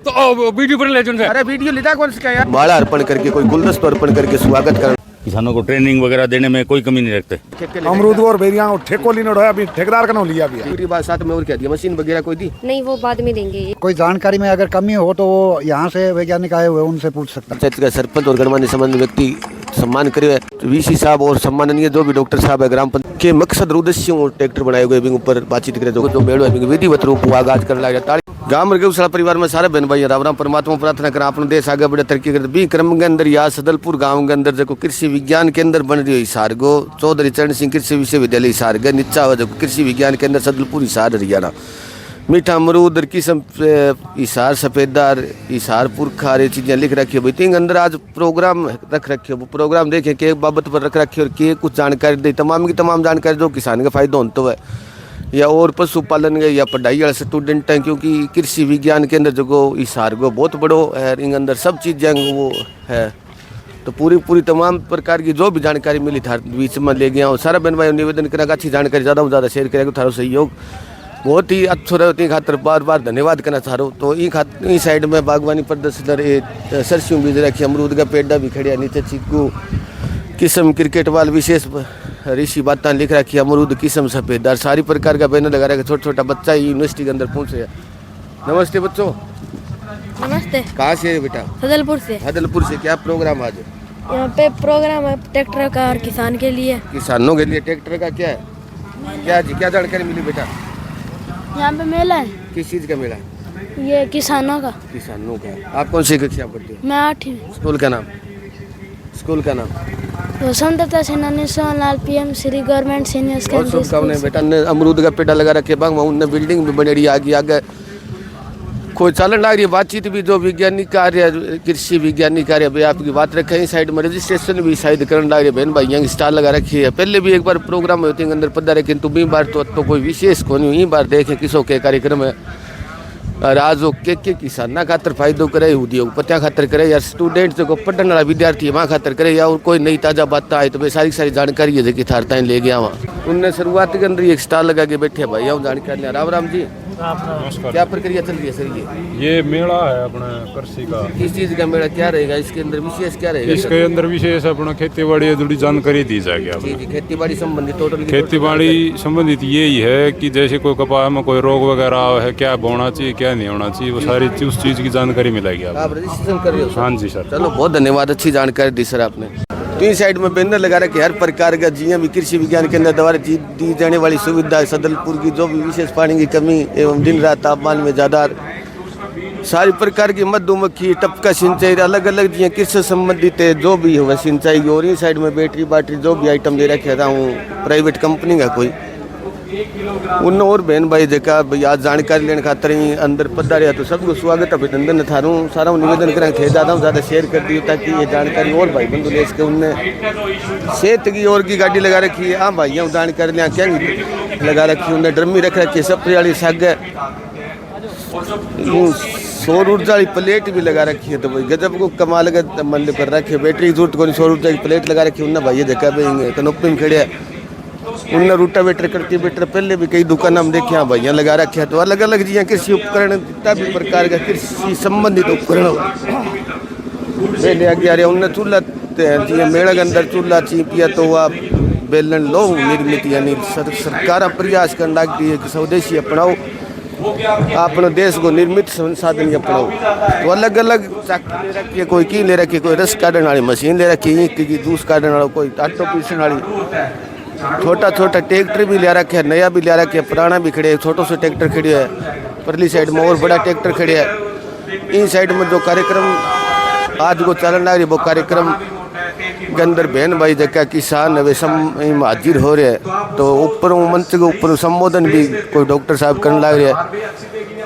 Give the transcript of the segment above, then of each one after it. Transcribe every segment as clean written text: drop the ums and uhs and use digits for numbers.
तो वीडियो पर ले जाओ। अरे वीडियो लेता कौन सा यार। माला अर्पण करके कोई गुलदस्ता अर्पण करके स्वागत कर। किसानों को ट्रेनिंग वगैरह देने में कोई कमी नहीं रखते। अमरूद और बेरियां ठेको लेने है, अभी ठेकेदार का नाम लिया अभी। पूरी बात साथ में और क्या दिया, मशीन वगैरह कोई दी नहीं, वो बाद में देंगे। कोई जानकारी में अगर कमी हो तो वो यहाँ से वैज्ञानिक आए हुए उनसे पूछ सकता है। पंचायत का सरपंच और गणमान्य संबंधी व्यक्ति सम्मान करे वीसी साहब और सम्माननीय जो भी डॉक्टर साहब है ग्राम पंचायत के मकसद उद्देश्यों ट्रैक्टर बनाए हुए ऊपर बातचीत करे जो बेड़ो है विधिवत रूप आगाज कर लगा। गांव में गौशाला परिवार में सारे बहन भाई राम राम परमात्मा प्रार्थना करें अपना देश आगे बढ़े तरक्की करे। बी क्रम के अंदर या सदलपुर गांव के अंदर जो कृषि विज्ञान केंद्र बन रही है हिसार गो चौधरी चरण सिंह कृषि विश्वविद्यालय हिसार गए नीचा हुआ जो कृषि विज्ञान केंद्र सदलपुर हिसार हरियाणा। मीठा अमरूद किस्म हिसार सफेदार हिसार पुरखा ये चीज़ें लिख रखी है भाई। तीन अंदर आज प्रोग्राम रख रखे हो, प्रोग्राम देखें के बाबत पर रख रखे और के कुछ जानकारी दे तमाम की तमाम जानकारी जो किसान का फायदा होता है या और पशुपालन के या पढ़ाई वाले स्टूडेंट हैं। क्योंकि कृषि विज्ञान के अंदर जो हिसार को बहुत बड़ो है, इन अंदर सब चीज़ें वो है। तो पूरी तमाम प्रकार की जो भी जानकारी मिली था बीच में ले गया और सारा बहन भाई निवेदन करेगा अच्छी जानकारी ज़्यादा से ज़्यादा शेयर करेगा। थारो सहयोग बहुत ही अच्छा रहे, तीन खातर बार बार धन्यवाद करना चाह रहा हूँ। तो ई साइड में बागवानी प्रदर्शन सरसों बीज रखी, अमरूद का पेड़ा भी खड़िया, नीचे चीकू किस्म क्रिकेट वाल विशेष ऋषि बातें लिख रखी, अमरूद किस्म सफेदार सारी प्रकार का बैनर लगा रखा। छोटा छोटा बच्चा यूनिवर्सिटी के अंदर पहुँच रहा है। नमस्ते बच्चों। नमस्ते। कहाँ से है बेटा? सदलपुर से। सदलपुर से। क्या प्रोग्राम आज? यहाँ पे प्रोग्राम है ट्रैक्टर का और किसान के लिए। किसानों के लिए ट्रैक्टर का क्या है, क्या जानकारी मिली बेटा? यहाँ पे मेला है। किस चीज़ का मेला? ये किसानों का। किसानों का। आप कौन सी कक्षा पढ़ते हो? मैं 8वीं। स्कूल का नाम? स्कूल का नाम स्वतंत्रता सेनानी Sonlal PM Shri government senior secondary school. शुभकामनाएं बेटा। ने अमरूद का पेड़ा लगा रखे बाग उनने बिल्डिंग भी बनेड़ी आगे कोई चलन लग रही है। बातचीत भी जो वैज्ञानिक कार्य कृषि वैज्ञानिक कार्य भाई आपकी बात रखे हैं। साइड में रजिस्ट्रेशन भी शायद करने लग रही है बहन भाई। यहाँ स्टाल लगा रखी है। पहले भी एक बार प्रोग्राम होते हैं अंदर पधारे किंतु बी बार तो कोई विशेष को नहीं। बार देखें किसों के कार्यक्रम है और आज वो के किसान खातर फायदो करे उद्योग पत्या खातर करे या स्टूडेंट जो पढ़ने वाला विद्यार्थी वहाँ खातर करे या और कोई नई ताज़ा बात आए तो भाई सारी जानकारी है जो थारता ले गया वहाँ। उनने शुरुआत के अंदर एक स्टाल लगा के बैठे भाई यहाँ जानकारी लिया। राम राम जी। क्या प्रक्रिया चल रही है सर? ये मेला है अपना कृषि का। किस चीज़ का मेला क्या रहेगा? इसके अंदर विशेष क्या रहेगा? इसके अंदर विशेष अपना खेती बाड़ी जुड़ी जानकारी दी जाएगी। जी खेती बाड़ी संबंधित टोटल खेती बाड़ी संबंधित यही है कि जैसे कोई कपास में कोई रोग वगैरह है क्या होना चाहिए क्या नहीं होना चाहिए वो सारी उस चीज़ की जानकारी मिलेगी। आप रजिस्ट्रेशन कर रहे हो? हाँ जी सर। चलो बहुत धन्यवाद, अच्छी जानकारी दी सर आपने। तीन साइड में बैनर लगा रखे हर प्रकार का जिया भी कृषि विज्ञान केंद्र द्वारा दी जाने वाली सुविधा सदलपुर की जो भी विशेष पानी की कमी एवं दिन रात तापमान में ज़्यादा सारी प्रकार की मधुमक्खी टपका सिंचाई अलग अलग जिया कृषि संबंधित है जो भी हो सिंचाई की। और इस साइड में बैटरी जो भी आइटम ले रखे था हूँ प्राइवेट कंपनी का कोई उन और बहन भाई जगह भाई आज जानकारी लेने खातर ही अंदर पधारे तो सबको स्वागत अभिनंदन थारूँ सारा निवेदन करें थे ज़्यादा शेयर कर दियो ताकि ये जानकारी और भाई बंधु ले इसके उनने सेहत की और की गाड़ी लगा रखी है। हाँ भाई यहाँ जानकारी लिया क्या लगा रखी उन्हें ड्रमी रख रखी है स्प्रे वाली साग सौर ऊर्जा वाली प्लेट भी लगा रखी है। तो भाई गजब को कमाल का मन कर रखी है। बैटरी की जरूरत को सौर ऊर्जा की प्लेट लगा रखी है उन्हें भाई जगह पे कनोपी में खड़े उनने रूटावेटर करती बेटर पहले भी कई दुकान हम देखे हाँ भैया लगा रखे हैं। तो अलग अलग जी कृषि उपकरण जितना भी प्रकार का कृषि संबंधित उपकरण पहले आगे आ रहे उनने चूल्हा जी मेड़ा के अंदर चूल्हा चीपिया तो वह बेलन लो निर्मित यानी सरकार प्रयास करने लगती है कि स्वदेशी अपनाओ अपने देश को निर्मित संसाधन अपनाओ। तो अलग अलग चाकी ले रखी है कोई की ले रखी कोई रस काटने वाली मशीन ले रखी ईंट की जूस काटने वाला कोई आटो पीसने वाली छोटा ट्रैक्टर भी ले रखे है नया भी ले रखे है पुराना भी खड़े है छोटो से ट्रैक्टर खड़े है परली साइड में और बड़ा ट्रैक्टर खड़े है। इन साइड में जो कार्यक्रम आज को चलन लग रही वो कार्यक्रम के अंदर बहन भाई जगह किसान वे सब हाजिर हो रहे हैं। तो ऊपर मंच के ऊपर संबोधन भी कोई डॉक्टर साहब करने लग रहे हैं।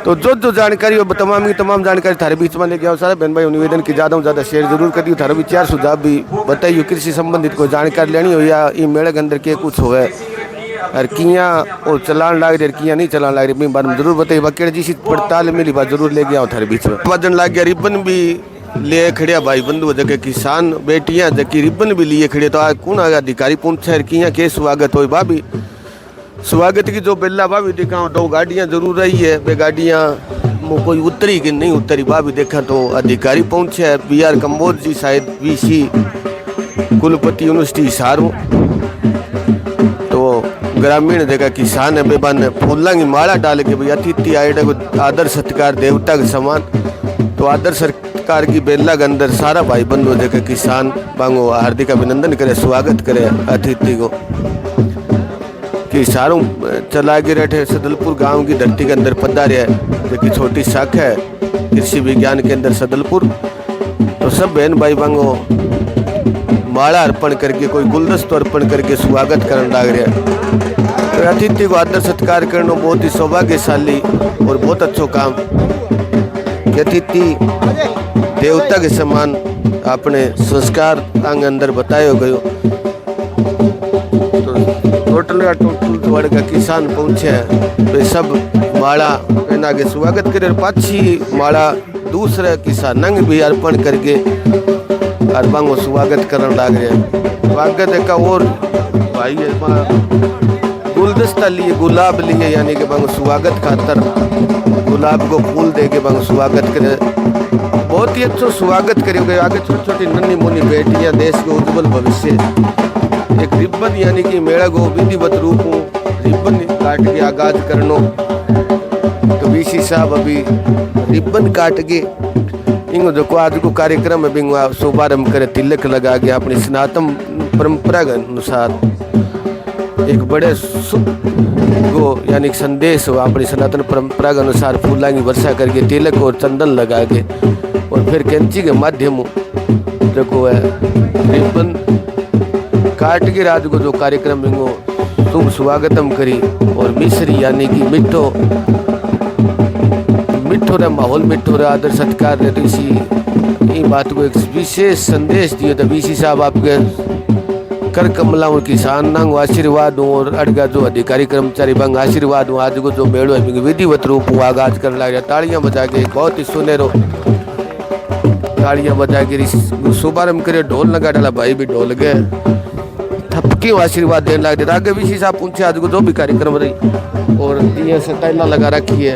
तो जो जानकारी हो तमाम की तमाम जानकारी थारे बीच में लेके आओ सारे बहन भाई निवेदन की ज़्यादा शेयर जरूर करिए। थारे विचार सुझाव भी बताइए कृषि संबंधित कोई जानकारी लेनी हो या ये मेले के अंदर के कुछ हो और किया और चलान लग रही किया नहीं चलान लग रही बारे में जरूर बताइए। बाकी जिस पड़ताल मिली बात जरूर लेके आओ थारे बीच में वजन लग गया रिबन भी ले खड़िया भाई बंधु जगह किसान बेटियां जबकि रिबन भी लिए खड़े। तो आज कौन आगे अधिकारी पूछ किया के स्वागत हो भाभी स्वागत की जो बेला भाभी दिखाओ दो गाड़ियां जरूर रही है वे गाड़ियां वो कोई उतरी कि नहीं उतरी बा भी देखा तो अधिकारी पहुंचे है BR कंबोज जी शायद VC कुलपति यूनिवर्सिटी हिसारों तो ग्रामीण देखा किसान है बेबान फूलों की माला डाल के भाई अतिथि आए को आदर सत्कार देवता के समान तो आदर सत्कार की बेला के अंदर सारा भाई बंधु देखा किसान बांगो हार्दिक अभिनंदन करे स्वागत करे अतिथि को कि सारों चला के रहे सदलपुर गांव की धरती के अंदर पधारे है जो कि छोटी शाखा है कृषि विज्ञान केंद्र सदलपुर तो सब बहन भाई बांगो माला अर्पण करके कोई गुलदस्त अर्पण करके स्वागत करने लग रहा है तो अतिथि को आदर सत्कार करना बहुत ही सौभाग्यशाली और बहुत अच्छा काम कि अतिथि देवता के समान अपने संस्कार अंग अंदर बताया गयो टोटल वर्ग का किसान पहुंचे हैं वे सब माला पहना के स्वागत करे और पाछी माला दूसरे किसान नंग भी अर्पण करके अरबांगो स्वागत करने लग रहे हैं स्वागत का और भाई गुलदस्ता लिए गुलाब लिए यानी कि बांगो स्वागत खातर गुलाब को फूल दे के बांगो स्वागत करे बहुत ही अच्छा स्वागत करेंगे आगे छोटी छोटी नन्ही मुन्नी बेटियां देश के उज्जवल भविष्य एक रिबन यानी कि मेला को विधिवत रूप रिबन काट के आगाज करनो तो VC साहब अभी रिबन काट के इंगो जो आज को कार्यक्रम है बिंगो शुभारंभ करे तिलक लगा के अपनी सनातन परंपरा के अनुसार एक बड़े को यानी संदेश हो अपनी सनातन परंपरा के अनुसार फूलों की वर्षा करके तिलक और चंदन लगा के और फिर कैंची के माध्यम जो को है रिबन काट के रात को जो कार्यक्रम बिंगो शुभ स्वागतम करी और मिश्री यानी कि मिठो रे माहौल मिठो रे आदर सत्कार रे तो इसी बात को एक विशेष संदेश दिए तो VC साहब आपके कर कमलाओं किसान नंग आशीर्वाद हूँ और अड़गा जो अधिकारी कर्मचारी बंग आशीर्वाद हूँ आज को जो मेड़ो है विधिवत रूप हूँ आगाज कर लग रहा तालियां बजा के बहुत ही सुनहरो तालियां बजा के शुभारंभ करे ढोल लगा डाला भाई भी ढोल गए थपकी आशीर्वाद देने लग रहे आगे VC साहब पूछे आज को जो भी कार्यक्रम रही और ये सटाइला लगा रखी है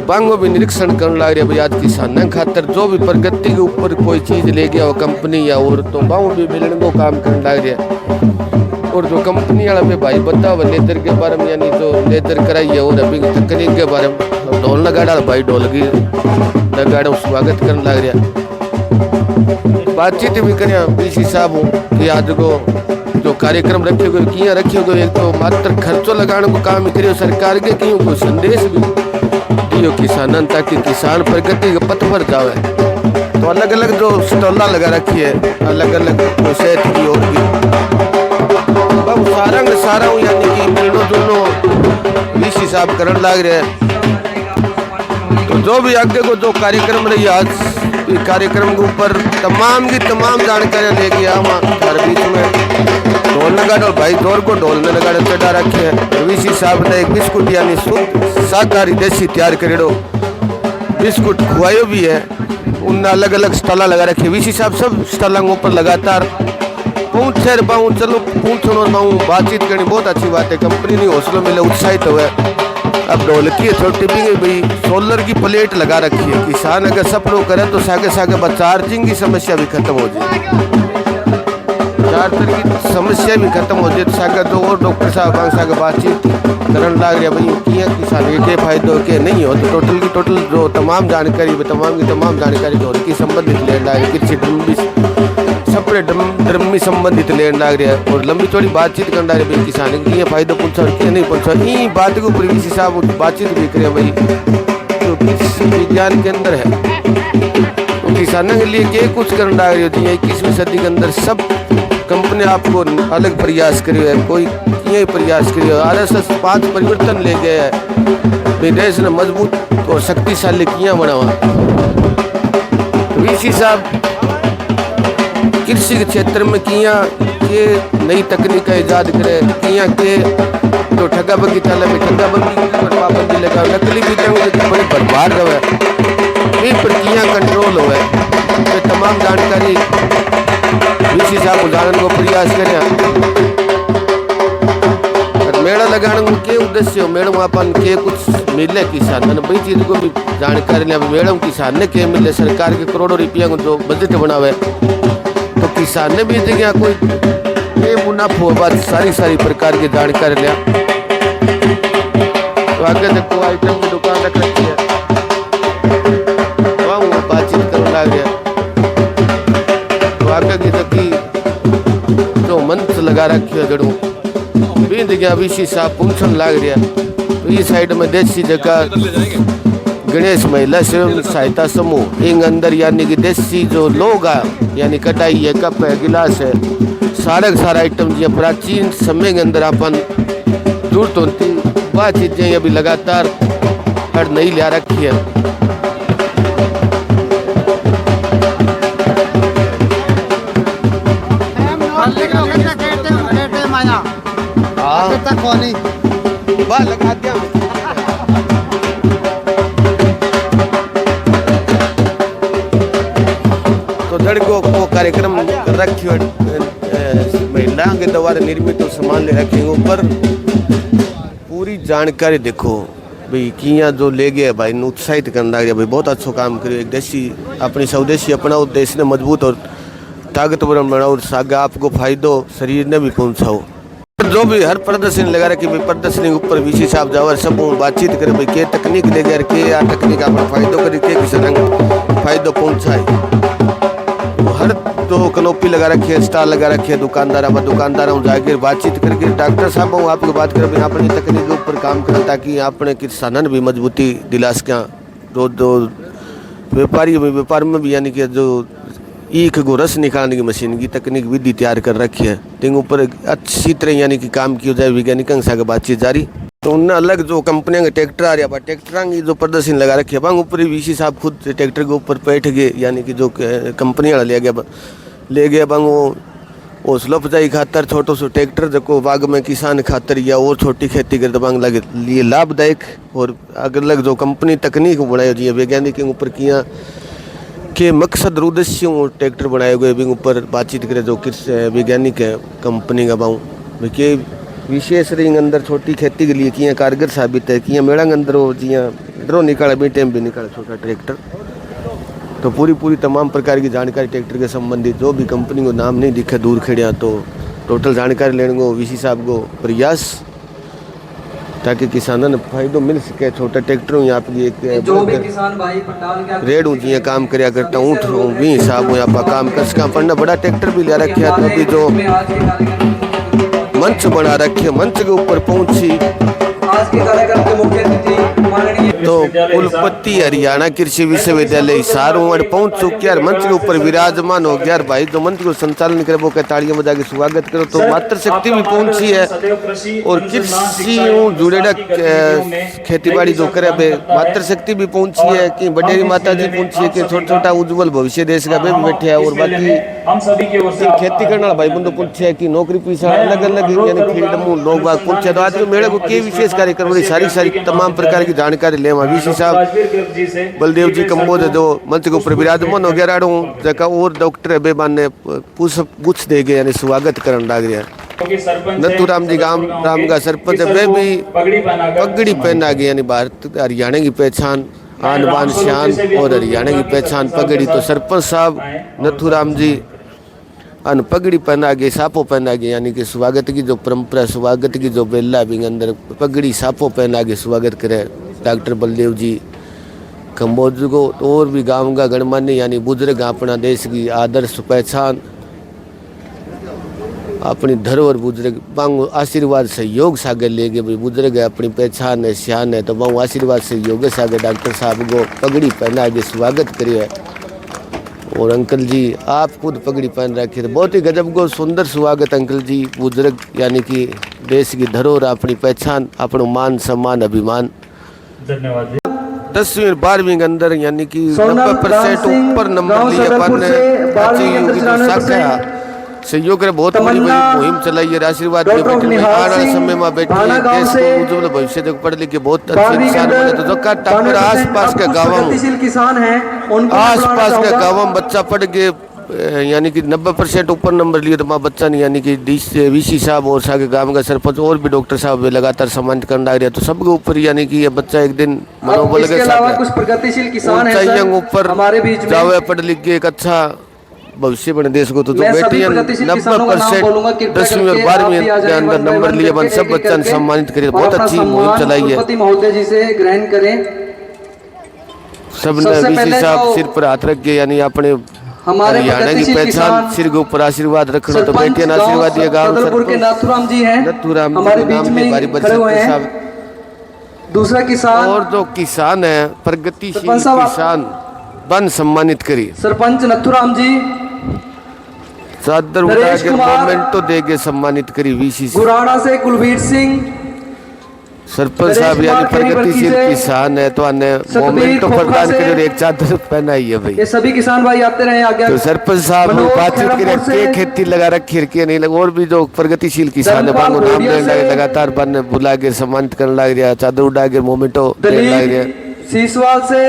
बांगो भी निरीक्षण करने लग रहे भाई आज किसान खातर जो भी प्रगति के ऊपर कोई चीज ले गया हो कंपनी या और तो बांगो भी मिलने को काम करने लग रहे और जो कंपनी वाला में भाई बताओ लेदर के बारे में यानी जो लेदर कराई है और अभी तकनीक के बारे में ढोल लगा डाला भाई ढोल की लगा स्वागत करने लग रहा बातचीत भी करें VC साहब हूँ कि आज को जो कार्यक्रम रखे गए किया रखे गए एक तो मात्र खर्चो लगाने को काम करियो सरकार के क्यों कोई संदेश भी दियो किसानन ताकि किसान प्रगति के पथ पर जावे तो अलग अलग जो स्टॉला लगा रखी है अलग अलग सेहत की और की अब सारा यानी कि मिलनो जुलनो VC साहब करने लग रहे हैं तो जो भी आगे को जो कार्यक्रम रही आज कार्यक्रम के ऊपर तमाम की तमाम जानकारियाँ लेके हम हर बीच में ढोल लगा दो भाई दौर को ढोल में लगा चढ़ा रखे हैं VC साहब ने एक बिस्कुट यानी शुद्ध शाकाहारी देसी तैयार करे दो बिस्कुट खुआयो भी है उन अलग अलग स्टॉला लगा रखे VC साहब सब स्टॉलों के ऊपर लगातार पहुँच पाऊँ चलो पूछ और पाऊँ बातचीत करनी बहुत अच्छी बात है कंपनी ने हौसलों मिले उत्साहित हुए अब ढोलकी छोटी भी भाई सोलर की प्लेट लगा रखी है किसान अगर सपनों करे तो सागे सागे बस चार्जिंग की समस्या भी खत्म हो जाए चार्जर की समस्या भी खत्म हो जाए तो सागे तो और डॉक्टर साहब सागे बातचीत करने लग रहा भाई किया किसान ये फायदे के नहीं हो तो टोटल की टोटल जो तमाम जानकारी तमाम की तमाम जानकारी ढोलकी संबंधित ले रहा है कृषि सपने ड्रमी संबंधित लेने लग रहा है और लंबी थोड़ी बातचीत करना है भाई किसान के लिए फायदा पहुंचा और क्या नहीं पहुंचा ये बात के ऊपर VC साहब बातचीत भी करें भाई जो कृषि विज्ञान के अंदर है तो किसानों के लिए क्या कुछ करना लग रही होती है 21वीं सदी के अंदर सब कंपनी आपको अलग प्रयास करी है कोई ये प्रयास करी है RSS 5 परिवर्तन ले गया है देश ने मजबूत और शक्तिशाली किया बना VC साहब कृषि के क्षेत्र में किया के नई तकनीक ईजाद करे किया के तो ठगाबगी ताला में ठगाबगी पर पाबंदी लगा नकली बीजों के बड़ी बर्बाद हुआ ये प्रक्रिया कंट्रोल हुआ ये तमाम जानकारी VC साहब उदाहरण को प्रयास करें और मेला लगाने के उद्देश्य हो मैडम अपन के कुछ मिले किसान ने भाई चीज को भी जानकारी ले मैडम किसान ने के मिले सरकार के करोड़ों रुपया को जो बजट बनावे तो किसान ने भी जगह कोई ये मुनाफा बात सारी प्रकार की जानकारी लिया। तो आगे देखो आइटम की दुकान रख रखी है वहाँ वो बातचीत करने लग गया। तो आगे की तकी जो मंच लगा रखी है जड़ों बींद गया विशी साहब पूछन लग रहा। तो ये साइड में देसी जगह गणेश महिला स्वयं सहायता समूह इन अंदर यानी कि देसी जो लोग है यानी कटाई है कप है गिलास है सारा आइटम जो प्राचीन समय के अंदर अपन जरूरत होती वह चीजें अभी लगातार हर नई लिया रखी है। लगा दिया तो लड़कों को कार्यक्रम रखी महिलाओं के द्वारा निर्मित तो सामान ले रखे ऊपर पूरी जानकारी देखो भाई किया जो ले गया भाई उत्साहित करना गया भाई बहुत अच्छा काम करियो। एक देशी अपनी स्वदेशी अपनाओ देश ने मजबूत और ताकतवर बनाओ और सागा आपको फायदो शरीर ने भी पहुंचाओ। जो भी हर प्रदर्शनी लगा रखी भाई प्रदर्शनी के ऊपर विशेष साहब जावर सब बातचीत करे भाई के तकनीक ले गया के या तकनीक अपना फायदो करे के किसी रंग फायदो पहुंचाए। हर तो कनोपी लगा रखी है स्टाल लगा रखी है दुकानदार जाकर बातचीत करके डॉक्टर साहब आपको बात करें भाई अपनी तकनीक के ऊपर काम करें ताकि अपने किसानन भी मजबूती दिला सकें। जो व्यापार में भी यानी कि जो ईख को रस निकालने की मशीन की तकनीक विधि तैयार कर रखी है तीन ऊपर अच्छी तरह यानी कि काम किया जाए वैज्ञानिकों से बातचीत जारी। तो उनने अलग जो कंपनियों के ट्रैक्टर आ रहा ट्रैक्टर की जो प्रदर्शनी लगा रखी है वहाँ ऊपर वीसी साहब खुद ट्रैक्टर के ऊपर बैठ गए यानी कि जो कंपनी वाला ले गया बंग वो हौसला अफजाई खातर छोटो सो ट्रैक्टर जो बाग में किसान खातर या और छोटी खेती करते बंग लगे लिए लाभदायक और अलग जो कंपनी तकनीक बनाए जी वैज्ञानिक के ऊपर किया के मकसद उद्देश्य ट्रैक्टर बनाए गए भी ऊपर बातचीत करे जो किस वैज्ञानिक है कंपनी का बाऊँ के विशेष रिंग अंदर छोटी खेती के लिए किया कारगर साबित है किया मेड़ा अंदर हो जिया ड्रो निकाले भी टाइम भी निकाले छोटा ट्रैक्टर। तो पूरी तमाम प्रकार की जानकारी ट्रैक्टर के संबंधित जो भी कंपनी को नाम नहीं दिखे दूर खेड़िया तो टोटल जानकारी लेने को वीसी साहब को प्रयास ताकि किसानों ने फायदो मिल सके। छोटा ट्रैक्टर यहाँ पे एक रेड ऊँची है काम कराया करता ऊँट भी हिसाब हो यहाँ पर काम कर सका पढ़ना बड़ा ट्रैक्टर भी ले रखे है। तो अभी जो मंच बना रखे मंच के ऊपर पहुंची आज के कार्यक्रम के मुख्य अतिथि तो कुलपति हरियाणा कृषि विश्वविद्यालय हिसार पहुंच चुके यार मंच के ऊपर विराजमान हो गया भाई। तो मंच को संचालन करे वो तालियां बजा के स्वागत करो। तो मातृशक्ति भी पहुंची है और कृषि जुड़ेड़ा खेती-बाड़ी जो करे बे मातृशक्ति भी पहुंची है कि बडेरी माता जी पहुंची है कि छोटा उज्जवल भविष्य देश का भी बैठे है। और बाकी खेती करने वाला भाई बंधु पूछे कि नौकरी पीछा अलग अलग यानी फील्ड में लोग बाग पूछे। तो आज मेरे को के विशेष कार्यक्रम सारी तमाम प्रकार की जानकारी ले वीसी साहब बलदेव जी कंबोज जो मंच के ऊपर विराजमान हो गया राड़ू जगह और डॉक्टर बेबान ने पूछ दे गए यानी स्वागत करने लग रहा। नथुराम जी राम का सरपंच वे भी पगड़ी पहना गया यानी भारत हरियाणा की पहचान आन बान शान और हरियाणा की पहचान पगड़ी। तो सरपंच साहब नथुराम जी अन पगड़ी पहना के सापो पहना के यानी कि स्वागत की जो परंपरा स्वागत की जो बेला भी अंदर पगड़ी सापो पहना के स्वागत करे डॉक्टर बलदेव जी कंबोज को। और भी गांव का गणमान्य यानी बुजुर्ग अपना देश की आदर्श पहचान अपनी धरोहर बुजुर्ग बांग आशीर्वाद सहयोग सागर ले गए भाई बुजुर्ग है अपनी पहचान है शान है। तो बांग आशीर्वाद सहयोग सागर डॉक्टर साहब को पगड़ी पहना के स्वागत करिए। और अंकल जी आप खुद पगड़ी पहन रखी है बहुत ही गजब को सुंदर स्वागत अंकल जी बुजुर्ग यानी कि देश की धरोहर अपनी पहचान अपना मान सम्मान अभिमान। धन्यवाद। 10वीं और 12वीं के अंदर यानी कि 90% ऊपर नंबर लिए अपन सहयोग करे बहुत बड़ी मुहिम चलाई है। आशीर्वाद के आने समय में बैठी देश को उज्जवल भविष्य तक पढ़ लिख के बहुत अच्छे इंसान बने। तो जो आस पास के गाँव बच्चा पढ़ के यानी कि 90% ऊपर नंबर लिए तो माँ बच्चा नहीं, यानी कि वीसी साहब और सागे गांव का सरपंच और भी डॉक्टर साहब लगातार सम्मानित करना आ रहा, तो सबके ऊपर यानी कि ये बच्चा एक दिन मनोबल इसके अलावा कुछ प्रगतिशील किसान हैं सर ऊपर हमारे बीच में। जावे पढ़ लिख के एक अच्छा भविष्य बने देश को। तो जो मैं सभी बेटियां प्रगतिशील किसानों का नाम बोलूंगा, 90% कृपया 10वीं और करके 12वीं आप भी आ के जाएं, अंदर वन बाय नंबर वन लिए करके सब बच्चा करके सम्मानित करिए। और बहुत अपना अच्छी मुहिम सम्मान चलाई है। कुलपति महोदय जी से ग्रहण करें। सबने सबसे वीसी पहले साहब जो सिर पर हाथ रख के, यानी अपने हमारे हरियाणा की प्रगतिशील पहचान किसान सिर के ऊपर आशीर्वाद रखना, तो सरपंच बेटियां ने आशीर्वाद दिया। गांव सदलपुर के नाथुराम जी हैं नथुराम हमारे बीच में खड़े हुए हैं। दूसरा किसान और जो किसान है प्रगतिशील सरपंच साहब, किसान बन सम्मानित करिए। सरपंच नथुराम जी, चादर उठा नरेश के कुमार, मोमेंट तो देके सम्मानित करी वीसी से। गुराड़ा से कुलवीर सिंह, सरपंच साहब यानी नरेश कुमार प्रगतिशील से, किसान है, तो आने सतबीर मोमेंट तो खोखा प्रदान से, करे और एक चादर पहनाई है भाई। ये सभी किसान भाई आते रहे आगे। तो सरपंच साहब मनोज बातचीत खैरापुर करे से, के खेती लगा रखी है के नहीं लगा, और भी जो प्रगतिशील किसान है धर्मपाल बांगो नाम गोड़िया लेने लगे, से, लगातार बन बुला के सम्मानित करने लग रहा, चादर उड़ा के मोमेंटो देने लग रहा। दलीप सीसवाल से,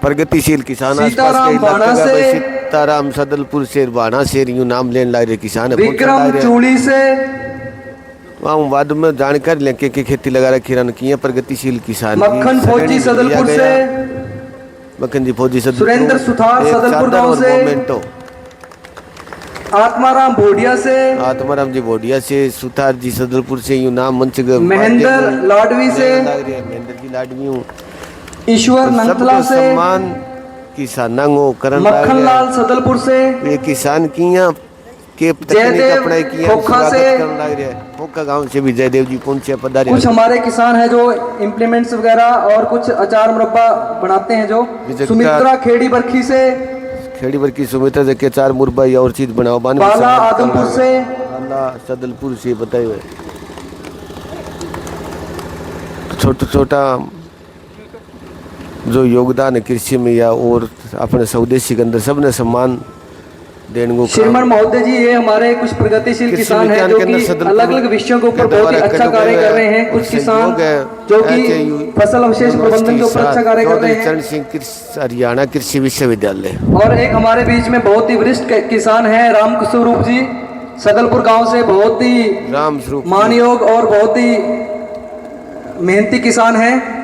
प्रगतिशील किसान सीताराम बाणा से, सीताराम सदलपुर से बाणा से यूं नाम लेने लग रहे किसान है। विक्रम चूड़ी से, वहाँ बाद में जानकारी लेके के खेती लगा रखी रन की है प्रगतिशील किसान। मक्खन फौजी सदलपुर से, मक्खन जी फौजी सदलपुर, सुरेंद्र सुथार सदलपुर गांव से, आत्माराम भोडिया से, आत्माराम जी भोडिया से, सुथार जी सदलपुर से यूं नाम मंच महेंद्र लाडवी से, महेंद्र जी लाडवी हूँ, ईश्वर नंतला से, सम्मान किसानों को करण मक्खन लाल सदलपुर से, ये किसान किया के जयदेव अपने किया खोखा से, खोखा गांव से भी जयदेव जी पहुंचे पधारे। कुछ हमारे किसान हैं जो इम्प्लीमेंट्स वगैरह और कुछ अचार मुरब्बा बनाते हैं, जो सुमित्रा खेड़ी बरखी से, खेड़ी भर की सुमित्रा जी के चार मुरब्बा या और चीज बनाओ बान बाला आदमपुर से, बाला सदलपुर से बताए हुए छोटा छोटा जो योगदान है कृषि में या और अपने स्वदेशी के अंदर सबने सम्मान देने को। श्रीमान महोदय जी, ये हमारे कुछ प्रगतिशील किसान हैं जो कि अलग अलग विषयों के ऊपर बहुत ही अच्छा कार्य कर रहे हैं। कुछ किसान जो कि फसल अवशेष प्रबंधन के ऊपर अच्छा कार्य कर रहे हैं। चरण सिंह हरियाणा कृषि विश्वविद्यालय। और एक हमारे बीच में बहुत ही वरिष्ठ किसान हैं राम स्वरूप जी सदलपुर गांव से, बहुत ही राम स्वरूप मानयोग और बहुत ही मेहनती किसान हैं।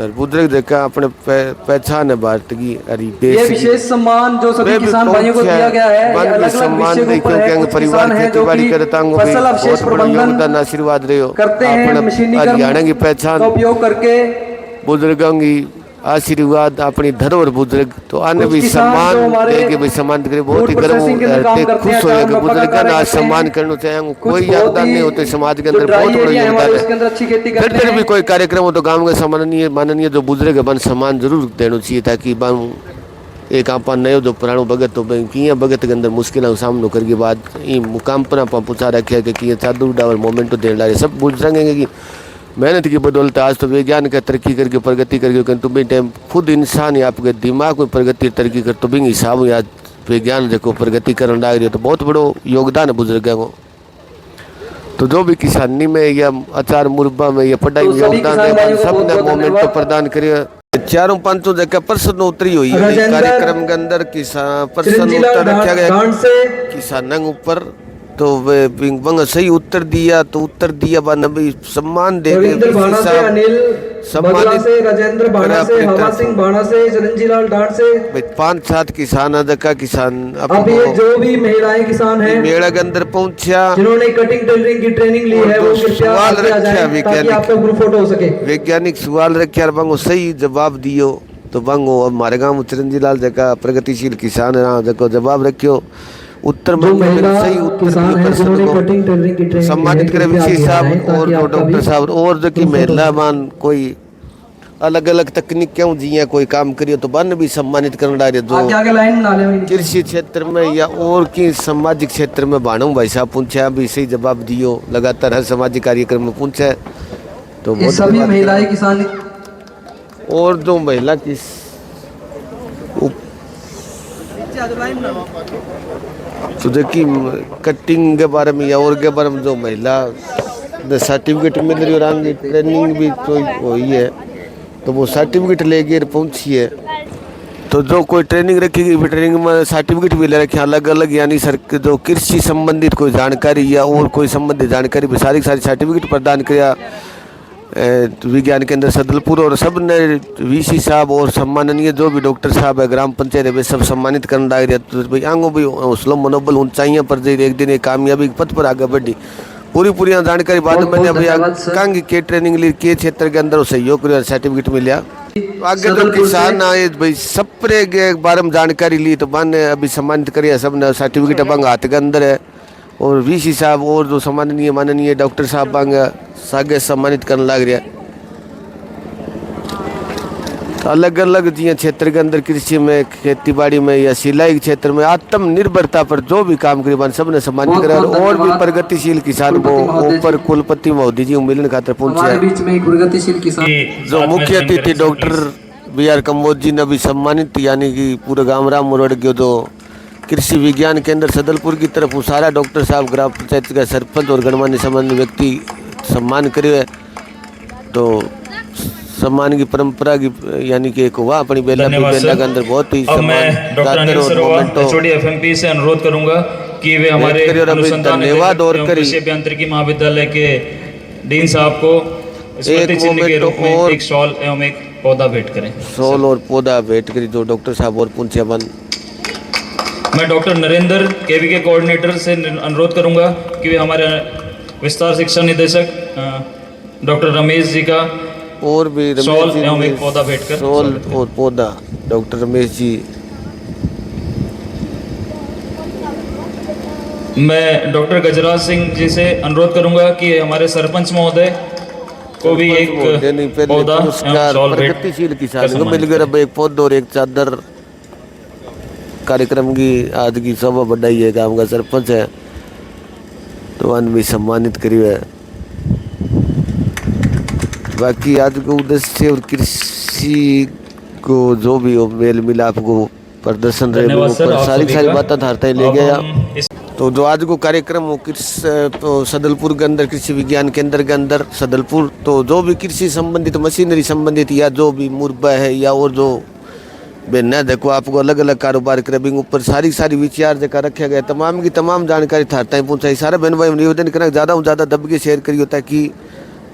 बुजुर्ग देखा अपने पहचान है भारत की ये विशेष सम्मान जो सभी किसान भाइयों को दिया गया है, अलग अलग विषय के ऊपर है। कुछ किसान हैं जो कि फसल अवशेष प्रबंधन आशीर्वाद रहे हो करते हैं, हरियाणा की पहचान का उपयोग करके बुजुर्गों की आशीर्वाद अपनी धरोहर बुजुर्ग तो अन्य भी सम्मान देके भी सम्मान करे। बहुत ही गर्व खुश होएगा बुजुर्ग का आज सम्मान करना चाहेंगे। कोई योगदान नहीं होते समाज के अंदर, बहुत बड़ा योगदान है। फिर भी कोई कार्यक्रम हो तो गाँव के माननीय जो बुजुर्ग है बन सम्मान जरूर देना चाहिए, ताकि एक आप नयो जो पुरानो भगत तो किए भगत के अंदर मुश्किल सामनो करके बाद ये मुकाम पर आप पूछा रखे कि चादर उड़ावर मोमेंट तो देने लगे। सब बुजुर्गेंगे कि मेहनत की बदौलत आज तो विज्ञान का तरक्की करके प्रगति करके तुम्हें टाइम खुद इंसान या आपके दिमाग में प्रगति तरक्की कर तो भी हिसाब में आज विज्ञान देखो प्रगति करने लग रही है, तो बहुत बड़ो योगदान है बुजुर्गों को। तो जो भी किसानी में या अचार मुरब्बा में या पढ़ाई में योगदान है सबने मोमेंट तो प्रदान करे। चारों पांचों जगह प्रश्न उत्तरी हुई कार्यक्रम के अंदर किसान प्रश्न उत्तर रखा गया किसानों के ऊपर, तो वे सही उत्तर दिया तो उत्तर दिया बाद सम्मान दे राजेंद्र बाणा से, हवा सिंह बाणा से, चिरंजी लाल डांड से 5-7 किसान का किसान अब ये जो भी महिलाएं किसान हैं मेला के अंदर पहुंचा जिन्होंने कटिंग टेलरिंग की ट्रेनिंग ली है वो सवाल रखा आपका ग्रुप फोटो हो सके। वैज्ञानिक सवाल रखे बांगो सही जवाब दियो तो बांगो अब हमारे गाँव चिरंजी लाल जगह प्रगतिशील किसान है जवाब रखियो उत्तर में सही उत्तर सम्मानित करे विशेष साहब और डॉक्टर साहब और जो कि महिला मान कोई अलग अलग तकनीक क्यों जिया कोई काम करियो तो बन भी सम्मानित करना रहे जो कृषि क्षेत्र में या और की सामाजिक क्षेत्र में बाणू भाई साहब पूछा भी सही जवाब दियो लगातार हर सामाजिक कार्यक्रम में पूछा तो सभी महिलाएं किसान और जो महिला की तो देखिए कटिंग के बारे में या और के बारे में जो महिला सर्टिफिकेट मिल रही और आगे ट्रेनिंग भी तो हुई है तो वो सर्टिफिकेट लेके पहुंची है तो जो कोई ट्रेनिंग रखेगी, ट्रेनिंग में सर्टिफिकेट भी ले रखे अलग अलग, यानी सर जो कृषि संबंधित कोई जानकारी या और कोई संबंधित जानकारी भी सारी सर्टिफिकेट प्रदान किया विज्ञान केंद्र सदलपुर। और सब ने वीसी साहब और सम्माननीय जो भी डॉक्टर साहब है ग्राम पंचायत है वे सब सम्मानित करने लग रहे। तो भाई आंगो भी हौसला मनोबल ऊंचाइयां पर जाए, एक दिन एक कामयाबी के पथ पर आगे बढ़ी। पूरी जानकारी बाद में मैंने भैया कांगी के ट्रेनिंग ली के क्षेत्र के अंदर सहयोग कर सर्टिफिकेट मिला। आगे जो किसान आए भाई सप्रे के बारे में जानकारी ली तो मैंने अभी सम्मानित करिए, सब ने सर्टिफिकेट बंग हाथ के अंदर है। और वीसी साहब और जो सम्माननीय माननीय डॉक्टर साहब बंग सागे सम्मानित करने लग रहा। तो अलग अलग जी क्षेत्र के अंदर कृषि में, खेती बाड़ी में या सिलाई क्षेत्र में आत्मनिर्भरता पर जो भी काम करी सब ने सम्मानित करा। और भी प्रगतिशील किसान को ऊपर कुलपति महोदय जी मिलने खातर पहुंचे। जो मुख्य अतिथि डॉक्टर BR कम्बोज जी ने भी सम्मानित, यानी कि पूरे गाँव राम मुरड़ के जो कृषि विज्ञान केंद्र सदलपुर की तरफ सारा डॉक्टर साहब ग्राम पंचायत का सरपंच और गणमान्य सम्मान्य व्यक्ति सम्मान करे। तो सम्मान की परंपरा की यानी कि एक हुआ अपनी बेला के अंदर बहुत ही FMP से अनुरोध करूंगा कि वे हमारे धन्यवाद और कृषि अभियांत्रिकी महाविद्यालय के डीन साहब को स्मृति चिन्ह के रूप में एक शॉल एवं एक पौधा भेंट करें। शॉल और पौधा भेंट करी जो डॉक्टर साहब और पुंछियाबन। मैं डॉक्टर नरेंद्र केवी के कोऑर्डिनेटर से अनुरोध करूंगा कि वे हमारे विस्तार शिक्षा निदेशक डॉक्टर रमेश जी का और भी शॉल एवं एक पौधा भेंट कर शॉल और पौधा डॉक्टर रमेश जी। मैं डॉक्टर गजराज सिंह जी से अनुरोध करूंगा कि हमारे सरपंच महोदय को भी एक पौधा एवं शॉल भेंट प्रगतिशील किसान को मिल गया एक पौधा और एक चादर। कार्यक्रम की आज की शोभा बढ़ाई है, गांव का सरपंच है तो वन भी सम्मानित करी है। बाकी आज को उद्देश्य और कृषि को जो भी हो मेल मिलाप को प्रदर्शन रहे ऊपर सारी बातें धारता ले गया। तो जो आज को कार्यक्रम हो तो सदलपुर के अंदर कृषि विज्ञान केंद्र के अंदर सदलपुर, तो जो भी कृषि संबंधित मशीनरी संबंधित या जो भी मुरबा है या और जो बेना देखो आपको अलग अलग कारोबार क्रबिंग ऊपर सारी विचार जगह रखा गया। तमाम की तमाम जानकारी थार तक पहुँचाई। सारा बहन भाई निवेदन करना ज़्यादा से ज़्यादा दब के शेयर करियो ताकि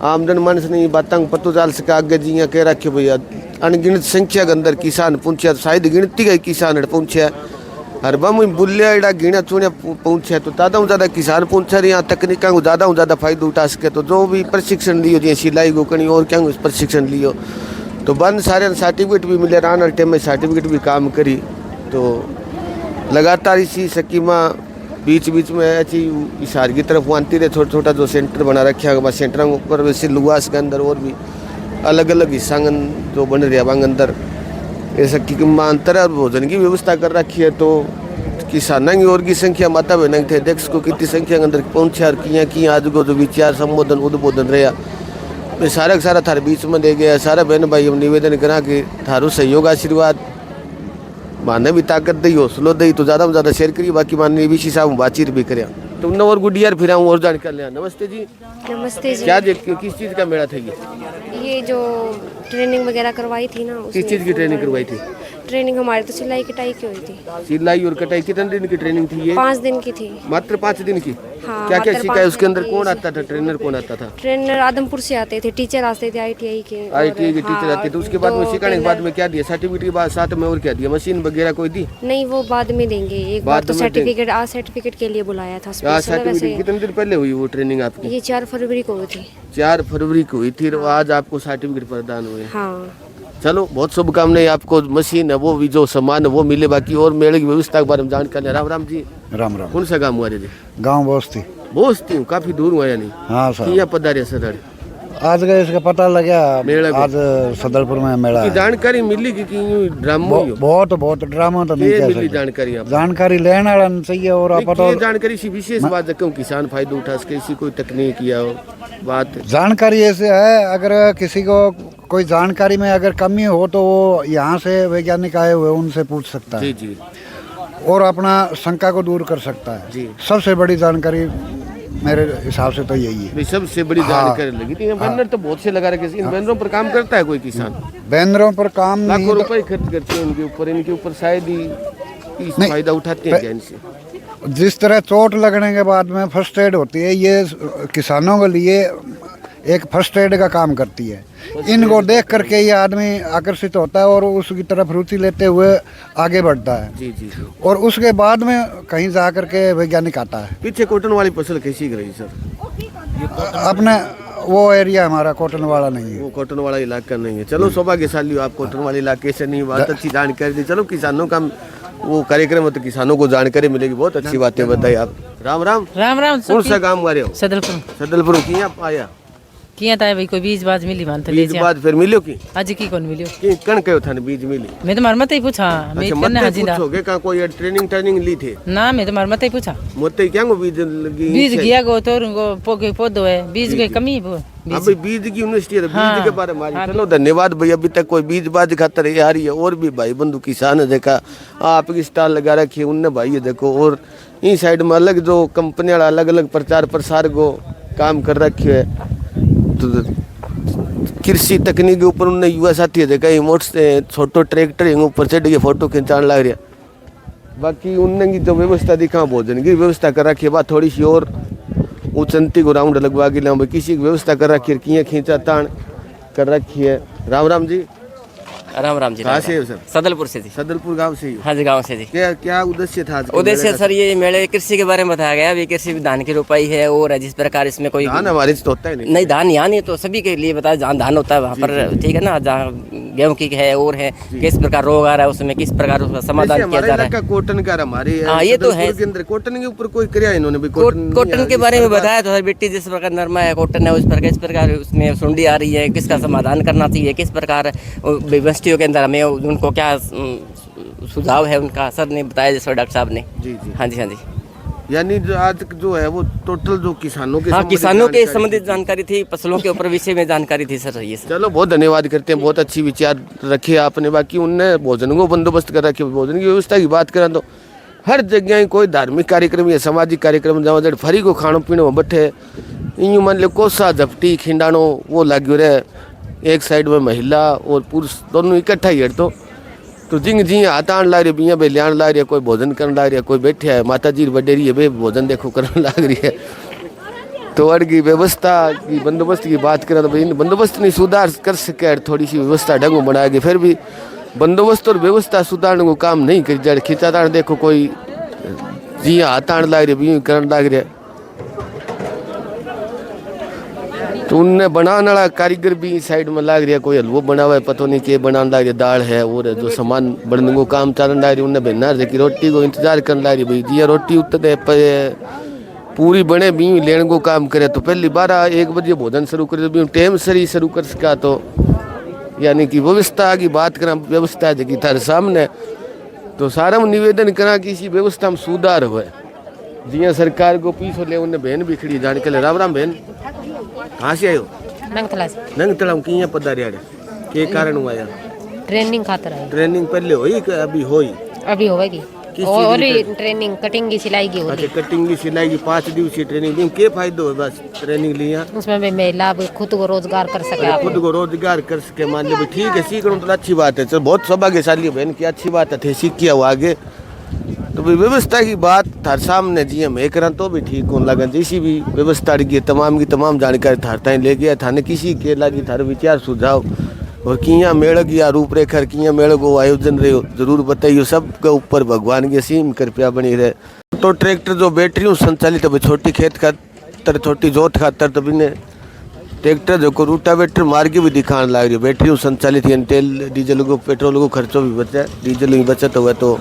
आमदन मानस नहीं बातों पतो चाल सके। आगे जी कह रखे भैया अनगिनत संख्या के अंदर किसान पहुँचा, शायद गिनती का किसान पहुँचा हर बम बुलिया एडा गिना चुनिया पहुँचा। तो ज़्यादा से ज़्यादा किसान पहुँचा रहे यहाँ तकनीकों को ज़्यादा से ज़्यादा फायदा उठा सके। तो जो भी प्रशिक्षण लियो जी सिलाई को कहीं और क्या प्रशिक्षण लियो तो बन सारे सर्टिफिकेट भी मिले। आने टाइम में सर्टिफिकेट भी काम करी। तो लगातार इसी स्कीमा बीच में ऐसी इशार की तरफ आती रहे। छोटा जो सेंटर बना रखा है सेंटर के ऊपर वैसे लुआस के अंदर और भी अलग अलग हिस्सा जो बन रहे हैं अंदर ऐसा स्कीमा अंतर और भोजन की व्यवस्था कर रखी है। तो किसानों की और की संख्या माता बहन थे अध्यक्ष को कितनी संख्या के अंदर पहुँचे और किया आज को जो विचार संबोधन उद्बोधन रहा मैं सारा थारे बीच में दे गया। सारा बहन भाई हम निवेदन करा कि थारू सहयोग आशीर्वाद माने भी ताकत दी हौसलो दी तो ज़्यादा से ज़्यादा शेयर करिए। बाकी माननीय वीसी साहब बातचीत भी करें तुमने और गुड ईयर फिर और जानकारी लिया। नमस्ते जी। नमस्ते जी। क्या देखते हो किस चीज़ का मेला था ये जो ट्रेनिंग वगैरह करवाई थी ना, किस चीज़ की ट्रेनिंग करवाई थी? ट्रेनिंग हमारी तो सिलाई कटाई की हुई थी। सिलाई और कटाई कितने दिन की ट्रेनिंग थी ये? 5 दिन की थी। मात्र 5 दिन की? हाँ, क्या क्या सीखा है उसके अंदर? कौन आता था ट्रेनर? कौन आता था? ट्रेनर आदमपुर से आते थे, टीचर आते थे ITI के। ITI के टीचर आते थे। उसके बाद में सिखाने के बाद में क्या दिया? सर्टिफिकेट के बाद साथ में और क्या दिया? मशीन वगैरह कोई दी? नहीं, वो बाद में देंगे। एक बार तो सर्टिफिकेट के लिए बुलाया था। सर्टिफिकेट कितने दिन पहले हुई वो ट्रेनिंग आपकी? ये 4 फरवरी को हुई थी। 4 फरवरी को हुई थी और आज आपको सर्टिफिकेट प्रदान हुए। हाँ चलो बहुत शुभकामनाएं आपको। मशीन है वो भी जो सामान है वो मिले। बाकी और मेले की व्यवस्था के बारे में जानकारी। राम राम जी। राम राम। कौन सा गाँव हुआ जी? गाँव बोस्ती। बोस्ती हूँ, काफी दूर हुआ यानी? हाँ सर। किया पधारे सर? आज गए इसका पता लगा मेला आज सदलपुर में मेला है। जानकारी मिली कि ड्रामा बहुत ड्रामा तो नहीं मिली जानकारी। जानकारी लेना चाहिए और पता जानकारी सी विशेष बात है क्यों किसान फायदा उठा सके ऐसी कोई तकनीक या बात? जानकारी ऐसे है अगर किसी को कोई जानकारी में अगर कमी हो तो वो यहाँ से वैज्ञानिक आए हुए उनसे पूछ सकता है जी और अपना शंका को दूर कर सकता है। जी। सबसे बड़ी जानकारी मेरे हिसाब से तो यही है। भाई सबसे बड़ी जानकारी लगी थी। बैनर तो बहुत से लगा रखे, इन बैनरों पर काम करता है कोई किसान? बैनरों पर काम नहीं, लाखों रुपए खर्च करते हैं इनके ऊपर शायद ही नहीं, फायदा उठाते हैं क्या इनसे? जिस तरह चोट लगने के बाद में फर्स्ट एड होती है, ये किसानों के लिए एक फर्स्ट एड का काम करती है। इनको देख करके ये आदमी आकर्षित होता है और उसकी तरफ रुचि लेते हुए आगे बढ़ता है। जी जी जी। और उसके बाद में कहीं जा करके वैज्ञानिक आता है। पीछे कॉटन वाली फसल कैसी रही सर? अपने वो एरिया हमारा कॉटन वाला नहीं है। वो कॉटन वाला इलाका नहीं है। चलो सौभाग्यशाली हो आप, कॉटन वाले इलाके से नहीं। बहुत अच्छी जानकारी दी। चलो किसानों का वो कार्यक्रम है तो किसानों को जानकारी मिलेगी। बहुत अच्छी बातें बताई आप। राम राम। राम राम। कौन सा गाँव मारे हो? सदलपुर। सदलपुर की आप आया? किया था भाई कोई बीज बाज मिली मानते बीज बाद फिर मिलो की? आज की कौन मिलियो? कि कण कयो थाने बीज मिली? मैं तो मरमत ही पूछा। मैं अच्छा करने मत हाजिर पूछोगे का कोई ट्रेनिंग ली थे? ना मैं तो मरमत ही पूछा। मोते क्या को बीज लगी? बीज गया गो तो उनको पोके पौधो है बीज की कमी है वो। अभी बीज की यूनिवर्सिटी है, बीज के बारे में चलो धन्यवाद भाई। अभी तक कोई बीज बाज खातर आ रही है। और भी भाई बंधु किसान है, देखा आपकी स्टॉल लगा रखी है उनने भाई ये देखो। और इस साइड में अलग जो कंपनियां अलग अलग प्रचार प्रसार को काम कर रखे है। तो कृषि तकनीक के ऊपर उनने युवा साथी है देखा, छोटो ट्रैक्टर ऊपर चढ़ के फोटो खिंचाने लग रहा। बाकी उनने की जो व्यवस्था दिखा, भोजन की व्यवस्था कर रखी है, बात थोड़ी सी और उचंती को राउंड लगवा के लाऊं किसी की व्यवस्था कर रखी है, किया खींचा तान कर रखी है। राम राम जी। राम राम जी। कहाँ से हो सर? सदलपुर से जी। सदलपुर गांव से ही? हाँ जी गांव से जी। क्या उद्देश्य था? उद्देश्य सर ये मेले कृषि के बारे में बताया गया। अभी कृषि धान की रोपाई है और जिस प्रकार इसमें कोई धान हमारे तो होता है नहीं धान यहाँ नहीं तो सभी के लिए बताया जहाँ धान होता है वहाँ पर ठीक है ना, जहाँ गेहूँ की है और है किस प्रकार रोग आ रहा है उसमें किस प्रकार उसका समाधान किया जा रहा है। कॉटन का हमारे हाँ ये तो है। कॉटन के ऊपर कोई कराया इन्होंने भी? कॉटन के बारे में बताया तो सर बेटी जिस प्रकार नरमा है कॉटन है उस प्रकार किस प्रकार उसमें सुंडी आ रही है, किसका समाधान करना चाहिए, किस प्रकार यूनिवर्सिटियों के अंदर हमें उनको क्या सुझाव है उनका सर ने बताया जैसे डॉक्टर साहब ने। जी जी। हाँ जी हाँ जी। यानी जो आज जो है वो टोटल जो किसानों के किसानों के संबंधित जानकारी थी, फसलों के ऊपर विषय में जानकारी थी सर ये सर। चलो बहुत धन्यवाद करते हैं, बहुत अच्छी विचार रखे आपने। बाकी उनने भोजन को बंदोबस्त कर रखे। भोजन की व्यवस्था की बात करें तो हर जगह कोई धार्मिक कार्यक्रम या सामाजिक कार्यक्रम जहाँ जड़ फरी को खानो पीनो में बैठे यूँ मान लो कोसा झपटी खिंडानो वो लाग्यो रहे। एक साइड में महिला और पुरुष दोनों इकट्ठा ही तो जिंग जी हाथ आन ला रही बिया बे लियान ला रही है, कोई भोजन करने ला रही है, कोई बैठे है माता जी बडेरी है बे भोजन देखो करने लग रही है। तो अड़ की व्यवस्था की बंदोबस्त की बात करें तो भाई बंदोबस्त नहीं सुधार कर सके, थोड़ी सी व्यवस्था ढंग बनाएगी फिर भी बंदोबस्त और व्यवस्था सुधारने को काम नहीं कर जाए। खिंचातान देखो कोई जी हाथ आन ला रही है करने लग रही है। तो उनने बनाने वाला कारीगर भी इस साइड में लग रहा है, कोई हलवो बना हुआ है पता नहीं क्या बनाने लग रही है, दाल है और जो सामान बनने को काम चलन लग रही है। उनने बेनार देखी रोटी को इंतजार करने लग रही भाई जी रोटी उतरे पूरी बने भी लेने को काम करे। तो पहली 12-1 बजे भोजन शुरू करे तो टाइम से ही शुरू कर सका। तो यानी कि व्यवस्था की बात करें, व्यवस्था जी थारे सामने तो सारा निवेदन करा कि इसी व्यवस्था में सुधार हुए। जिया सरकार को पीछो ले उन्हें बहन भी खड़ी जान के राम राम बहन। कहाँ से आयो? नंगतला से। नंगतला में किया पधारे के कारण हुआ यार? ट्रेनिंग खातर आई। ट्रेनिंग पहले हुई कि अभी हुई? अभी होगी और ट्रेनिंग कटिंग की सिलाई की होगी। अच्छा कटिंग की सिलाई की 5 दिवसीय ट्रेनिंग के फायदे हो बस ट्रेनिंग लिया उसमें भी महिला खुद को रोजगार कर सके, खुद को रोजगार कर सके। मान लो ठीक है सीखना तो अच्छी बात है। चल बहुत सौभाग्यशाली बहन की अच्छी बात है सीख किया वो आगे। तो भाई व्यवस्था की बात थार सामने जी हम एक तो भी ठीक होने लगा। जैसी भी व्यवस्था की तमाम जानकारी थार ताई ले गया थाने किसी के लगी थार विचार सुझाव और किया मेड़क या रूपरेखा किया मेड़क को आयोजन रहे जरूर बताइए। सबके ऊपर भगवान की असीम कृपया बनी रहे। तो ट्रैक्टर जो बैटरी संचालित है छोटी खेत खातर छोटी जोत खातर तो बिने ट्रैक्टर जो को रूटावेटर मार के भी दिखाने लग रही है। बैटरी संचालित यानी तेल डीजल को पेट्रोल को खर्चों भी बचा, डीजल की बचत हुआ। तो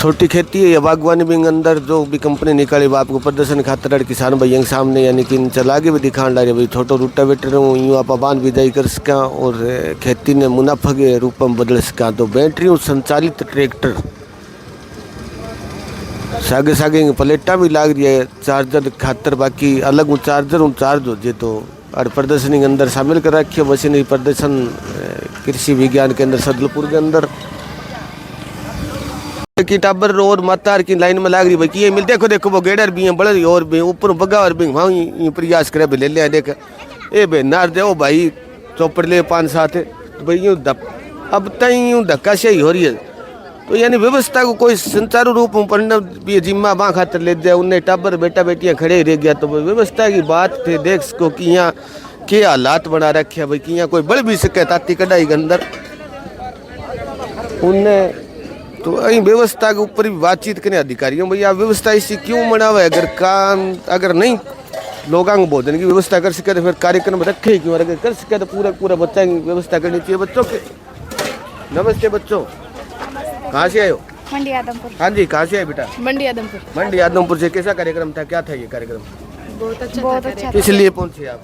छोटी खेती है या बागवानी भी अंदर जो भी कंपनी निकाली वो आपको प्रदर्शन खातर किसान भाइयों के सामने यानी कि चला के भी दिखाने लगे भाई छोटो रूटावेटर हूँ यूँ आप बांध विदाई कर सकें और खेती ने मुनाफा के रूप में बदल सकें। तो बैटरी संचालित ट्रैक्टर सागे सागे प्लेटा भी लाग रही है चार्जर खातर। बाकी अलग चार्जर चार्ज हो जाए तो और प्रदर्शनी के अंदर शामिल कर रखी है मशीनरी प्रदर्शन कृषि विज्ञान केंद्र सदलपुर के अंदर। की टाबर और मातार की लाइन में लाग रही भाई ये मिल देखो देखो वो गेडर भी है बड़े और भी ऊपर बगा और भी वहाँ ये प्रयास करे भी ले लिया देख ए बे नार दे भाई चौपड़ ले 5-7 भाई यूँ अब तक यूँ धक्का सही हो रही है। तो यानी व्यवस्था को कोई संचारू रूप में पढ़ना भी जिम्मा बाँ खातर ले दिया उन्हें टाबर बेटा बेटियाँ खड़े रह गया। तो व्यवस्था की बात थे देख सको कि यहाँ के हालात बना रखे भाई कि यहाँ कोई बढ़ भी सके ताती कढ़ाई के अंदर उन्हें। तो अही व्यवस्था के ऊपर भी बातचीत करें अधिकारियों भैया व्यवस्था इसी क्यों बनावा है। अगर नहीं लोगों को भोजन की व्यवस्था कर सके तो फिर कार्यक्रम रखे ही क्यों। अगर कर सके तो पूरा बच्चा की व्यवस्था करनी चाहिए बच्चों के। नमस्ते बच्चों, कहाँ से आए हो? मंडी आदमपुर। हाँ जी, कहाँ से आए बेटा? मंडी आदमपुर। मंडी आदमपुर से। कैसा कार्यक्रम था, क्या था ये कार्यक्रम? बहुत अच्छा। किस लिए पहुँचे आप?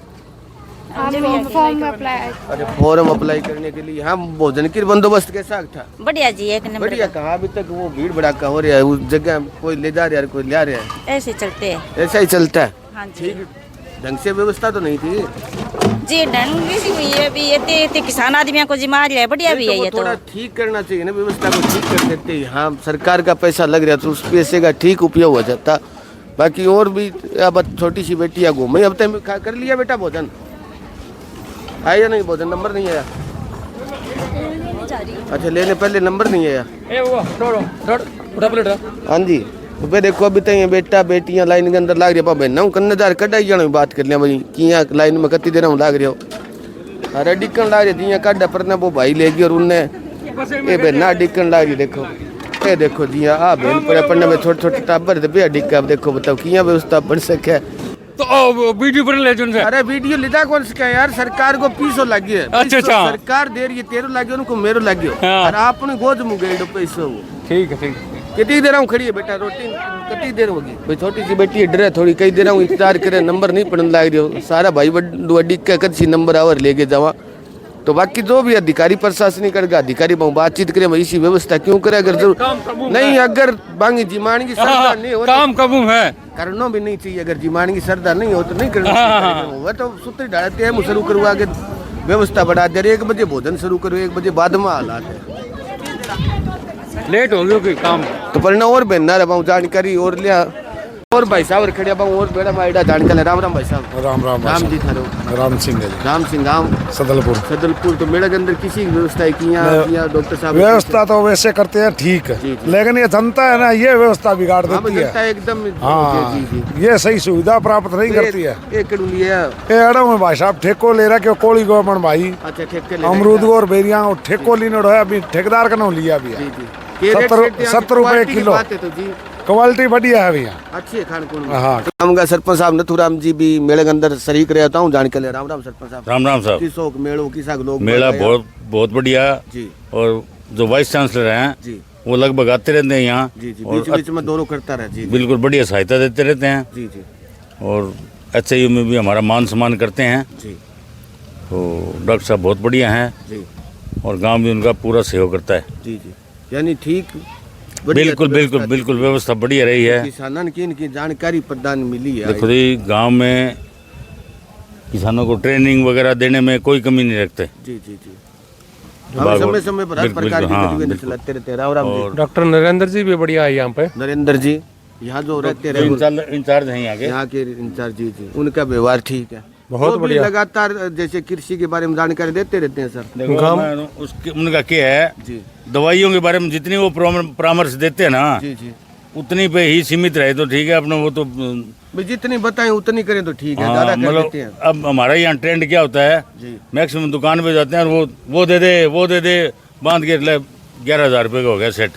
Form apply. अरे फॉर्म अप्लाई करने के लिए। हाँ, भोजन की बंदोबस्त कैसा था? बढ़िया जी, एक नंबर। बढ़िया। कहाँ अभी तक वो भीड़ भड़ाका हो रहा है उस जगह, कोई ले जा रहा है कोई ले रहा है, ऐसे चलते हैं। ऐसा ही चलता है। हाँ जी। ठीक, ढंग से व्यवस्था तो नहीं थी जी, ढंग से हुई है भी ये किसान आदमियों को जिम्मा है। बढ़िया भी है ये तो थोड़ा ठीक करना चाहिए ना, व्यवस्था को ठीक कर देते हैं। हाँ, सरकार का पैसा लग रहा है तो उस पैसे का ठीक उपयोग हो जाता। बाकी और भी अब छोटी सी बेटियाँ घूमे। अब तक कर लिया बेटा भोजन? आया नहीं भोजन? नंबर नहीं आया? अच्छा, लेने पहले नंबर नहीं आया। हाँ जी, तो देखो अभी तक बेटा बेटियां लाइन के अंदर लाग रही है। बहना कन्नेदार कढ़ाई जाने बात कर लिया भाई कि यहाँ लाइन में कत्ती देर लाग रहे हो। अरे डिक्कन लाग रही थी काढ़ा पर वो भाई लेगी और उनने ये बहना डिक्कन लाग रही। देखो ये देखो जी हाँ बहन पर पढ़ने में छोटे छोटे टाबर दे डिक्का। देखो बताओ कि व्यवस्था बन सके। तो वीडियो पर ले जाओ। अरे वीडियो लिदा कौन सा यार, सरकार को 200 लगी है। अच्छा। सरकार दे रही है 13 लगे उनको मेरो लगे और आपने गोद में गए पैसों। ठीक है, ठीक है। कितनी देर हूँ खड़ी है बेटा? रोटी कितनी देर होगी भाई? छोटी सी बेटी डरे थोड़ी, कई देर हूँ इंतजार करे, नंबर नहीं पढ़ने लग रही हो। सारा भाई बड़ी कच्ची नंबर आवर लेके जावा। तो बाकी जो भी अधिकारी प्रशासनिक करगा अधिकारी बातचीत करे इसी व्यवस्था क्यों करे। अगर जरूर नहीं, अगर बांगी जिमानी की श्रद्धा नहीं हो काम कबू है करना भी नहीं चाहिए। अगर जिमानी की श्रद्धा नहीं हो तो नहीं करना चाहिए। वह तो सूत्र डालते हैं शुरू करो आगे व्यवस्था बढ़ा दे। 1 बजे भोजन शुरू करो, 1 बजे बाद में हालात है। लेट हो गया कोई काम तो परिणाम और बेहना रहा जानकारी और लिया और भाई साहब खड़े और बेड़ा माइडा जानकारी। राम राम भाई साहब। राम राम। राम जी थारो? राम सिंह है। राम सिंह गाँव सदलपुर। तो मेरे के अंदर किसी व्यवस्था है कि यहाँ डॉक्टर साहब? व्यवस्था तो वैसे करते हैं ठीक है, लेकिन ये जनता है ना ये व्यवस्था बिगाड़ देती है एकदम। हाँ, ये सही सुविधा प्राप्त नहीं करती है। एक भाई साहब ठेको ले रहा क्यों कोली गवर्नमेंट भाई। अच्छा, ठेके अमरूद और बेरिया ठेको लेने अभी ठेकेदार का नाम लिया भी 70 रुपए किलो। क्वालिटी बढ़िया है भैया, अच्छी है खान खून। हाँ, सरपंच साहब नथुराम जी भी मेले के अंदर शरीक रहता हूँ जानकारी। राम राम सरपंच साहब। राम राम साहब। किस मेड़ो किसा लोग मेला बहुत बढ़िया जी। और जो वाइस चांसलर हैं जी वो लगभग आते रहते हैं यहाँ जी जी, और बीच में दौरों करता रहे जी। बिल्कुल बढ़िया सहायता देते रहते हैं जी जी। और HIU में भी हमारा मान सम्मान करते हैं जी। तो डॉक्टर साहब बहुत बढ़िया हैं जी और गांव भी उनका पूरा सहयोग करता है। जी जी, यानी ठीक बिल्कुल व्यवस्था बढ़िया रही है। किसानों की इनकी जानकारी प्रदान मिली है। देखो जी, गांव में किसानों को ट्रेनिंग वगैरह देने में कोई कमी नहीं रखते। जी जी जी, समय समय पर हर प्रकार की गतिविधियां चलाते रहते हैं। राम राम जी। डॉक्टर नरेंद्र जी भी बढ़िया है यहाँ पे। नरेंद्र जी यहाँ जो रहते रहे इंचार्ज हैं यहाँ के इंचार्ज जी जी, उनका व्यवहार ठीक है, बहुत बढ़िया। लगातार जैसे कृषि के बारे में जानकारी देते रहते हैं सर। देखो उनका क्या है जी, दवाइयों के बारे में जितनी वो परामर्श देते हैं ना जी जी, उतनी पे ही सीमित रहे तो ठीक है। अपने वो तो जितनी बताएं उतनी करें तो ठीक है, ज्यादा कर देते हैं। अब हमारा यहाँ ट्रेंड क्या होता है, मैक्सिमम दुकान पे जाते हैं और वो दे दे बांध के 11,000 रुपये का हो गया सेट,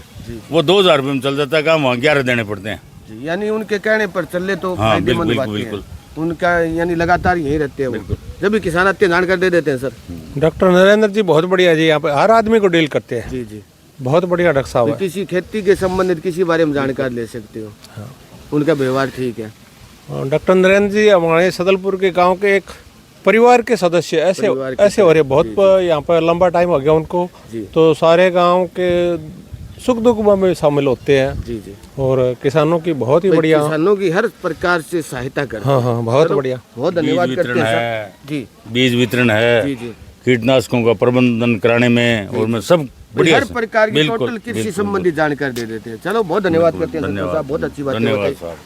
वो 2,000 रुपये में चल जाता है काम, वहाँ 11 देने पड़ते हैं। यानी उनके कहने पर चले तो हाँ, बिल्कुल उनका यानी लगातार यही रहते हैं वो। जब भी किसान आते हैं जानकारी दे देते हैं सर। डॉक्टर नरेंद्र जी बहुत बढ़िया जी, यहाँ पे हर आदमी को डील करते हैं। जी जी, बहुत बढ़िया डॉक्टर साहब है। किसी खेती के संबंधित किसी बारे में जानकारी ले सकते हो। हाँ, उनका व्यवहार ठीक है। डॉक्टर नरेंद्र जी हमारे सदलपुर के गांव के एक परिवार के सदस्य ऐसे हो रहे, बहुत यहाँ पर लंबा टाइम हो गया उनको, तो सारे गांव के सुख दुख में शामिल होते हैं। जी जी, और किसानों की बहुत ही बढ़िया, किसानों की हर प्रकार से सहायता करते हैं। हाँ, बहुत बढ़िया, बहुत धन्यवाद करते हैं जी। बीज वितरण है, कीटनाशकों का प्रबंधन कराने में और मैं सब बढ़िया हर सर, प्रकार की बिल्कुल, टोटल कृषि बिल्कुल, संबंधी जानकारी दे देते हैं। चलो बहुत धन्यवाद करते हैं सरपंच धन्यवाद साहब, बहुत अच्छी बात धन्यवाद है। साहब।